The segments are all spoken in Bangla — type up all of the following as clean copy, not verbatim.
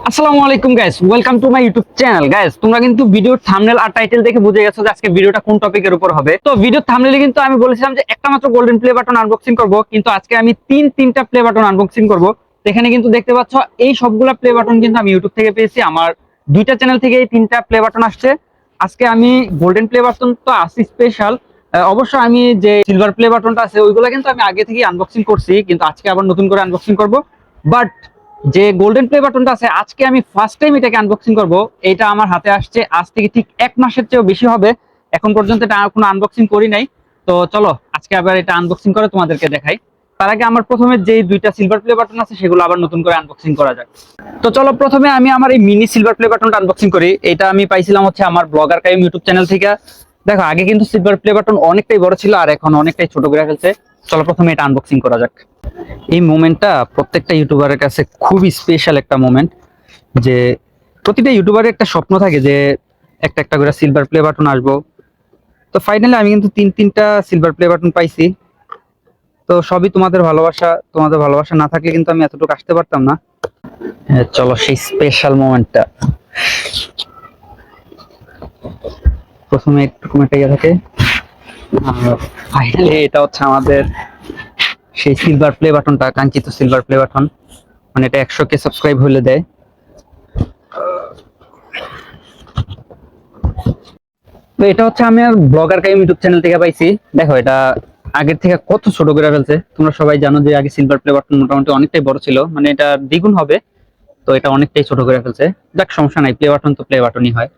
আসসালামু আলাইকুম guys, welcome to my YouTube channel. Guys, তোমরা কিন্তু ভিডিওর থাম্বনেল আর টাইটেল দেখে বুঝে গেছো যে আজকে ভিডিওটা কোন টপিকের উপর হবে। তো ভিডিওর থাম্বনেলে কিন্তু আমি বলেছিলাম যে একটা মাত্র গোল্ডেন প্লে বাটন আনবক্সিং করব, কিন্তু আজকে আমি তিনটা প্লে বাটন আনবক্সিং করব। এখানে কিন্তু দেখতে পাচ্ছ এই সবগুলা প্লে বাটন কিন্তু আমি ইউটিউব থেকে পেয়েছি। আমার দুইটা চ্যানেল থেকে এই তিনটা প্লে বাটন আসছে। আজকে আমি গোল্ডেন প্লে বাটন তো আসি স্পেশাল, অবশ্য আমি যে সিলভার প্লে বাটনটা আছে ওইগুলা কিন্তু আমি আগে থেকে আনবক্সিং করছি, কিন্তু আজকে আবার নতুন করে আনবক্সিং করব। বাট যে গোল্ডেন প্লে বাটনটা আছে আজকে আমি ফার্স্ট টাইম এটাকে আনবক্সিং করব। এটা আমার হাতে আসছে আজ থেকে ঠিক 1 মাসের চেয়েও বেশি হবে। এখন পর্যন্ত এটা কোনো আনবক্সিং করি নাই। তো চলো আজকে আবার এটা আনবক্সিং করে তোমাদেরকে দেখাই। তার আগে আমার প্রথমে যে দুইটা সিলভার প্লে বাটন আছে সেগুলো আবার নতুন করে আনবক্সিং করা যাক। তো চলো প্রথমে আমি আমার এই মিনি সিলভার প্লে বাটনটা আনবক্সিং করি। এটা আমি পাইছিলাম হচ্ছে আমার ব্লগার কাইম ইউটিউব চ্যানেল থেকে। দেখো, আগে কিন্তু সিলভার প্লে বাটন অনেকটাই বড় ছিল আর এখন অনেকটাই ছোট করে ফেলছে। চলো প্রথমে এটা আনবক্সিং করা যাক। এই মোমেন্টটা প্রত্যেকটা ইউটিউবারের কাছে খুবই স্পেশাল একটা মোমেন্ট, যে প্রতিটা ইউটিউবারের একটা স্বপ্ন থাকে যে একটা একটা করে সিলভার প্লে বাটন আসবো। তো ফাইনালি আমি কিন্তু তিনটা সিলভার প্লে বাটন পাইছি। তো সবই তোমাদের ভালোবাসা, তোমাদের ভালোবাসা না থাকলে কিন্তু আমি এতটুকু আসতে পারতাম না। হ্যাঁ, চলো সেই স্পেশাল মোমেন্টটা। প্রথমে একটু একটা ইয়ে থাকে, ফাইনালি এটা হচ্ছে আমাদের সেই সিলভার প্লে বাটনটা, কাঙ্ক্ষিত সিলভার প্লে বাটন। মানে এটা 100K সাবস্ক্রাইব হলে দেয়। তো এটা হচ্ছে আমি আর ব্লগার কাইম ইউটিউব চ্যানেল থেকে পাইছি। দেখো, এটা আগের থেকে কত ছোট করে ফেলছে। তোমরা সবাই জানো যে আগে সিলভার প্লে বাটন মোটামুটি অনেকটাই বড় ছিল, মানে এটা দ্বিগুণ হবে। তো এটা অনেকটাই ছোট করে ফেলছে। যাক, সমস্যা নাই, প্লে বাটন তো প্লে বাটনই হয়।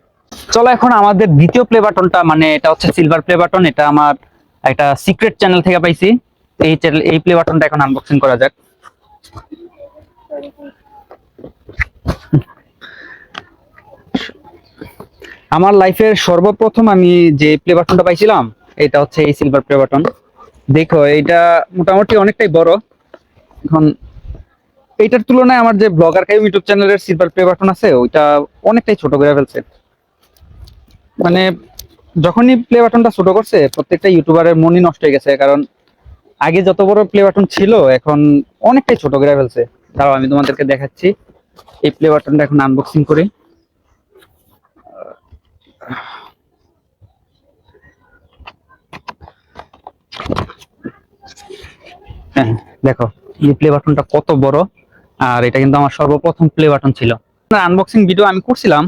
চলো এখন আমাদের দ্বিতীয় প্লে বাটনটা, মানে এটা হচ্ছে সিলভার প্লে বাটন। এটা আমার একটা সিক্রেট চ্যানেল থেকে পাইছি। এই প্লে বাটনটা এখন আনবক্সিং করা যাক। আমার লাইফের সর্বপ্রথম আমি যে প্লে বাটনটা পাইছিলাম এটা হচ্ছে এই সিলভার প্লে বাটন। দেখো, এটা মোটামুটি অনেকটাই বড়। এখন এইটার তুলনায় আমার যে ব্লগার কাইম ইউটিউব চ্যানেলের সিলভার প্লে বাটন আছে ওইটা অনেকটাই ছোট করে ফেলছে। মানে যখনই প্লে বাটনটা ছোট করছে প্রত্যেকটা ইউটিউবারের মনই নষ্ট হয়ে গেছে, কারণ আগে যত বড় প্লে বাটন ছিল এখন অনেকটাই ছোট করে ফেলছে। দাঁড়াও আমি তোমাদেরকে দেখাচ্ছি। এই প্লে বাটনটা এখন আনবক্সিং করি। হ্যাঁ, দেখো এই প্লে বাটনটা কত বড়। আর এটা কিন্তু আমার সর্বপ্রথম প্লে বাটন ছিল। আনবক্সিং ভিডিও আমি করছিলাম,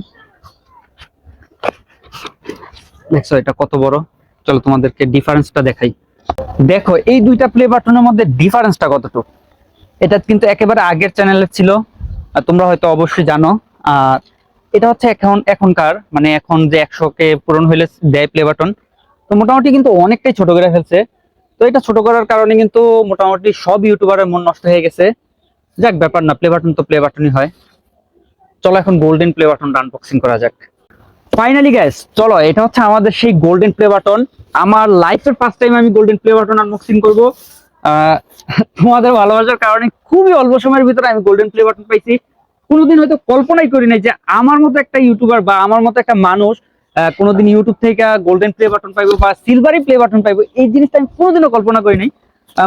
দেখছো এটা কত বড়। চলো তোমাদেরকে ডিফারেন্সটা দেখাই। দেখো এই দুইটা প্লে বাটনের মধ্যে ডিফারেন্সটা কতটুকু। এটা কিন্তু একেবারে আগের চ্যানেলের ছিল, আর তোমরা হয়তো অবশ্যই জানো। আর এটা হচ্ছে এখনকার, মানে এখন যে 100K পূরণ হইলে দেয় প্লে বাটন। তো মোটামুটি কিন্তু অনেকটাই ছোট করে ফেলছে। তো এটা ছোট করার কারণে কিন্তু মোটামুটি সব ইউটিউবারের মন নষ্ট হয়ে গেছে। যাক, ব্যাপার না, প্লে বাটন তো প্লে বাটনই হয়। চলো এখন গোল্ডেন প্লে বাটনটা আনবক্সিং করা যাক। ফাইনালি গাইস, চলো এটা হচ্ছে আমাদের সেই গোল্ডেন প্লে বাটন। আমার লাইফের ফার্স্ট টাইম আমি গোল্ডেন প্লে বাটন আনবক্সিং করব। আহ, তোমাদের ভালোবাসার কারণে খুবই অল্প সময়ের ভিতরে আমি গোল্ডেন প্লে বাটন পাইছি। কোনোদিন হয়তো কল্পনাই করি নাই যে আমার মতো একটা ইউটিউবার বা আমার মতো একটা মানুষ কোনোদিন ইউটিউব থেকে গোল্ডেন প্লে বাটন পাইবো বা সিলভারি প্লে বাটন পাইবো। এই জিনিসটা আমি কোনোদিনও কল্পনা করি নাই।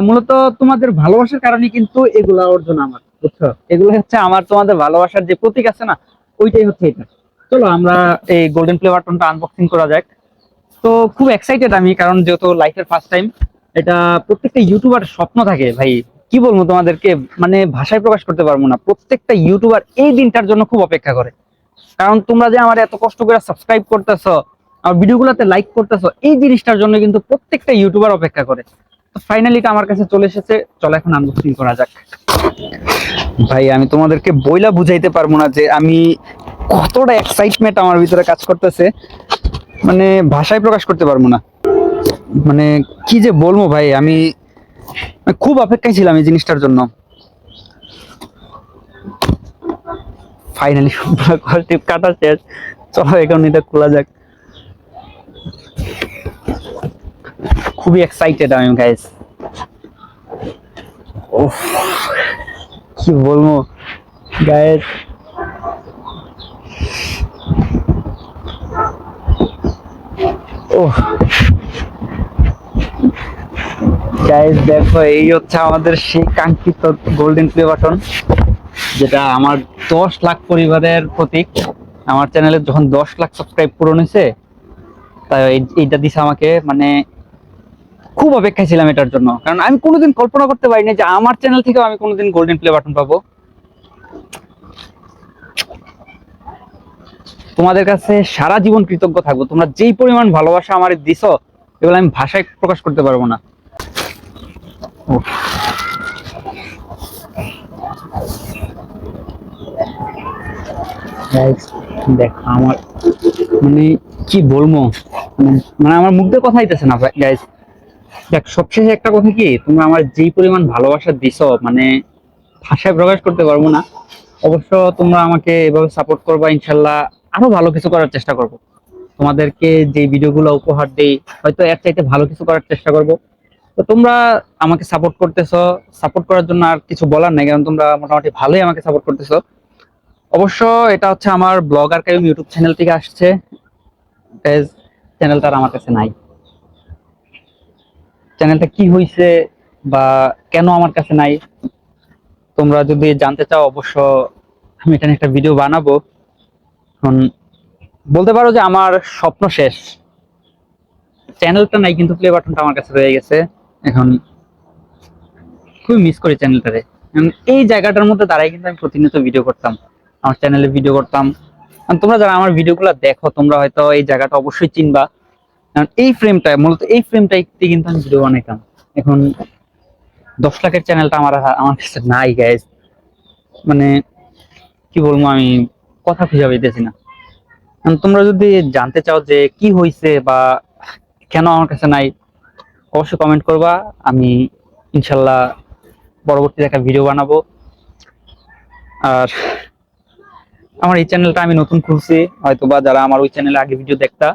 মূলত তোমাদের ভালোবাসার কারণে কিন্তু এগুলা অর্জন আমার, বুঝছো? এগুলো হচ্ছে আমার তোমাদের ভালোবাসার যে প্রতীক আছে না, ওইটাই হচ্ছে এটা। চলো আমরা এই গোল্ডেন প্লে বাটনটা আনবক্সিং করা যাক। তো খুব এক্সাইটেড আমি, কারণ যেহেতু লাইফের ফার্স্ট টাইম। এটা প্রত্যেকটা ইউটিউবার স্বপ্ন থাকে ভাই, কি বলবো তোমাদেরকে, মানে ভাষায় প্রকাশ করতে পারবো না। প্রত্যেকটা ইউটিউবার এই দিনটার জন্য খুব অপেক্ষা করে, কারণ তোমরা যে আমার এত কষ্ট করে সাবস্ক্রাইব করতেছো, আমার ভিডিওগুলোতে লাইক করতেছো, এই জিনিসটার জন্য কিন্তু প্রত্যেকটা ইউটিউবার অপেক্ষা করে। তো ফাইনালি এটা আমার কাছে চলে এসেছে। চলো এখন আনবক্সিং করা যাক। ভাই আমি তোমাদেরকে বইলা বুঝাইতে পারবো না যে আমি কতটা এক্সাইটমেন্ট আমার ভিতরে কাজ করতেছে, মানে ভাষায় প্রকাশ করতে পারবো না। মানে কি যে বলবো ভাই, আমি খুব অপেক্ষায় ছিলাম এই জিনিসটার জন্য। ফাইনালি টিপ কাটা শেষ। চলো এখন এটা খোলা যাক। খুবই এক্সাইটেড আমি গাইস। ওহ, কি বলবো গাইস। ওহ গাইস, দেখো এই হচ্ছে আমাদের সেই কাঙ্ক্ষিত গোল্ডেন প্লে বাটন, যেটা আমার 10 লাখ পরিবারের প্রতীক। আমার চ্যানেলে যখন 10 লাখ সাবস্ক্রাইব পূরণ হয়েছে, তাই এইটা দিছে আমাকে। মানে খুব অপেক্ষায় ছিলাম এটার জন্য, কারণ আমি কোনোদিন কল্পনা করতে পারিনি যে আমার চ্যানেল থেকেও আমি কোনোদিন গোল্ডেন প্লে বাটন পাবো। তোমাদের কাছে সারা জীবন কৃতজ্ঞ থাকবো। তোমরা যেই পরিমাণ ভালোবাসা আমার দিছো, এগুলো আমি ভাষায় প্রকাশ করতে পারবো না। উফ। Guys, দেখো আমার মানে কি বলবো, মানে আমার মুখ দিয়ে কথা হইতেছে না গাইস। দেখ, সবশেষে একটা কথা কি, তোমরা আমার যেই পরিমাণ ভালোবাসা দিছো, মানে ভাষায় প্রকাশ করতে পারবো না। অবশ্য তোমরা আমাকে এভাবে সাপোর্ট করবা, ইনশাল্লাহ আরো ভালো কিছু করার চেষ্টা করব। তোমাদেরকে যে ভিডিওগুলো উপহার দেই, হয়তো এর চাইতে ভালো কিছু করার চেষ্টা করব। তো তোমরা আমাকে সাপোর্ট করতেছো, সাপোর্ট করার জন্য আর কিছু বলার নাই, কারণ তোমরা মোটামুটি ভালোই আমাকে সাপোর্ট করতেছো। অবশ্য এটা হচ্ছে আমার ব্লগ আর্কাইভ ইউটিউব চ্যানেল থেকে আসছে। চ্যানেলটা আমার কাছে নাই। চ্যানেলটা কি হয়েছে বা কেন আমার কাছে নাই, তোমরা যদি জানতে চাও অবশ্য আমি এটা নিয়ে একটা ভিডিও বানাবো। এখন বলতে পারো যে আমার স্বপ্ন শেষ। চ্যানেলটা নাই কিন্তু প্লে বাটনটা আমার কাছে রয়ে গেছে। এখন খুবই মিস করি চ্যানেলটারে। এই জায়গাটার মধ্যে দাঁড়াই কিন্তু আমি প্রতিনিয়ত ভিডিও করতাম, আমার চ্যানেলে ভিডিও করতাম। আর তোমরা যারা আমার ভিডিওগুলো দেখো, তোমরা হয়তো এই জায়গাটা অবশ্যই চিনবা। কারণ এই ফ্রেমটা, মূলত এই ফ্রেমটাইতে কিন্তু আমি ভিডিও বানাইতাম। এখন 10 লাখের চ্যানেলটা আমার আমার কাছে নাই গাইজ। মানে কি বলবো, আমি কথা খুঁজে পাইতেছি না। তোমরা যদি জানতে চাও যে কি হয়েছে বা কেন আমার কাছে নাই, অবশ্যই কমেন্ট করবা। আমি ইনশাল্লাহ পরবর্তীতে একটা ভিডিও বানাবো। আর আমার এই চ্যানেলটা আমি নতুন খুলছি, হয়তোবা যারা আমার ওই চ্যানেলে আগে ভিডিও দেখতা,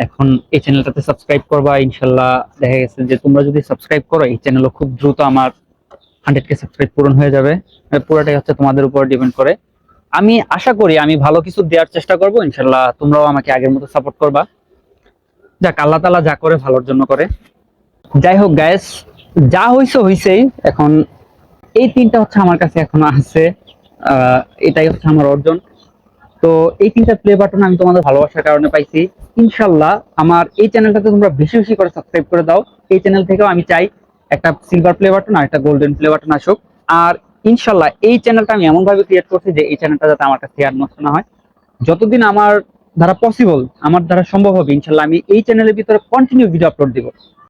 এখন এই চ্যানেলটাতে সাবস্ক্রাইব করবা। ইনশাল্লাহ দেখা গেছে যে তোমরা যদি সাবস্ক্রাইব করো, এই চ্যানেলও খুব দ্রুত আমার 100K সাবস্ক্রাইব পূরণ হয়ে যাবে। পুরোটাই হচ্ছে তোমাদের উপর ডিপেন্ড করে। আমি আশা করি আমি ভালো কিছু দেওয়ার চেষ্টা করব, ইনশাল্লাহ তোমরাও আমাকে আগের মতো সাপোর্ট করবা। যাক, আল্লাহ তাআলা যা করে ভালোর জন্য করে। যাই হোক গাইস, যা হইছে হইছেই। এখন এই 3টা হচ্ছে আমার কাছে এখনো আছে। এটাই হচ্ছে আমার অর্জন। তো এই 3টা প্লে বাটন আমি তোমাদের ভালোবাসার কারণে পাইছি। ইনশাল্লাহ আমার এই চ্যানেলটাতে তোমরা বেশি বেশি করে সাবস্ক্রাইব করে দাও। এই চ্যানেল থেকেও আমি চাই একটা সিলভার প্লে বাটন আর একটা গোল্ডেন প্লে বাটন আসুক। আর ইনশাল্লাহ এই চ্যানেলটা আমি এমন ভাবে ক্রিয়েট করছি যে এই চ্যানেলটা যাতে আমার কাছে আর নষ্ট না হয়। যতদিন আমার দ্বারা পসিবল, আমার দ্বারা সম্ভব হবে, ইনশাল্লাহ আমি এই চ্যানেলের ভিতরে কন্টিনিউ ভিডিও আপলোড দিব।